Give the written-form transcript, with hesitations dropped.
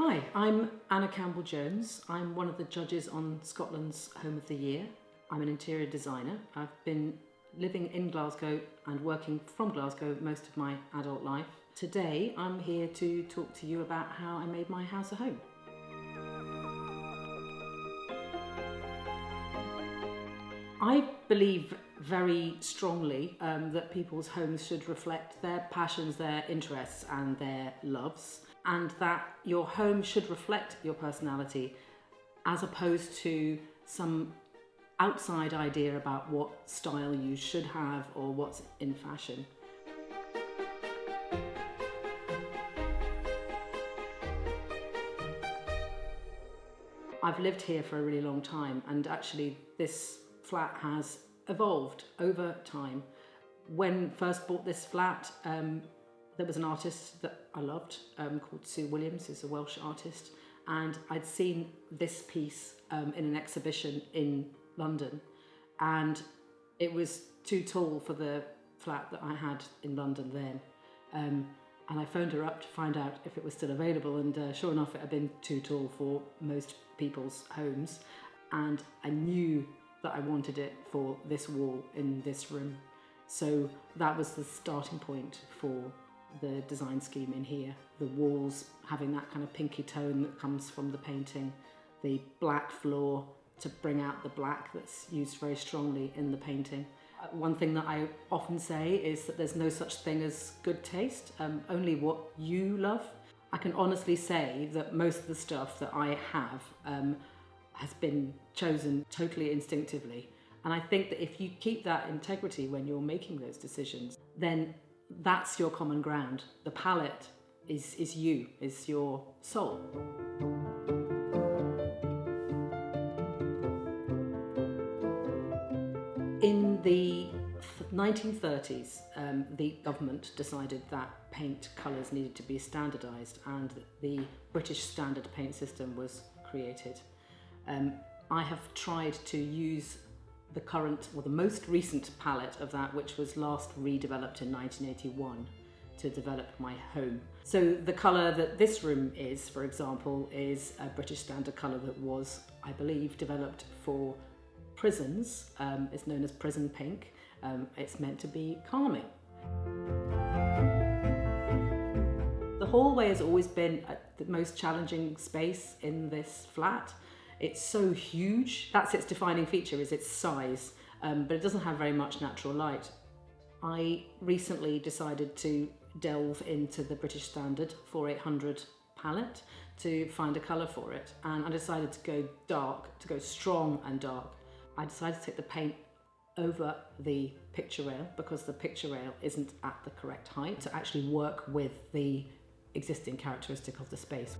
Hi, I'm Anna Campbell Jones. I'm one of the judges on Scotland's Home of the Year. I'm an interior designer. I've been living in Glasgow and working from Glasgow most of my adult life. Today I'm here to talk to you about how I made my house a home. I believe very strongly that people's homes should reflect their passions, their interests and their loves, and that your home should reflect your personality as opposed to some outside idea about what style you should have or what's in fashion. I've lived here for a really long time, and actually this flat has evolved over time. When first bought this flat, there was an artist that I loved called Sue Williams, who's a Welsh artist, and I'd seen this piece in an exhibition in London, and it was too tall for the flat that I had in London then. And I phoned her up to find out if it was still available, and sure enough it had been too tall for most people's homes, and I knew that I wanted it for this wall in this room. So that was the starting point for the design scheme in here. The walls having that kind of pinky tone that comes from the painting, the black floor to bring out the black that's used very strongly in the painting. One thing that I often say is that there's no such thing as good taste, only what you love. I can honestly say that most of the stuff that I have has been chosen totally instinctively. And I think that if you keep that integrity when you're making those decisions, then that's your common ground. The palette is you, is your soul. In the 1930s, the government decided that paint colours needed to be standardised, and the British standard paint system was created. I have tried to use the current, or the most recent palette of that, which was last redeveloped in 1981 to develop my home. So the colour that this room is, for example, is a British standard colour that was, I believe, developed for prisons. It's known as prison pink. It's meant to be calming. The hallway has always been the most challenging space in this flat. It's so huge. That's its defining feature, is its size, but it doesn't have very much natural light. I recently decided to delve into the British Standard 4800 palette to find a colour for it, and I decided to go dark, to go strong and dark. I decided to take the paint over the picture rail because the picture rail isn't at the correct height to actually work with the existing characteristic of the space.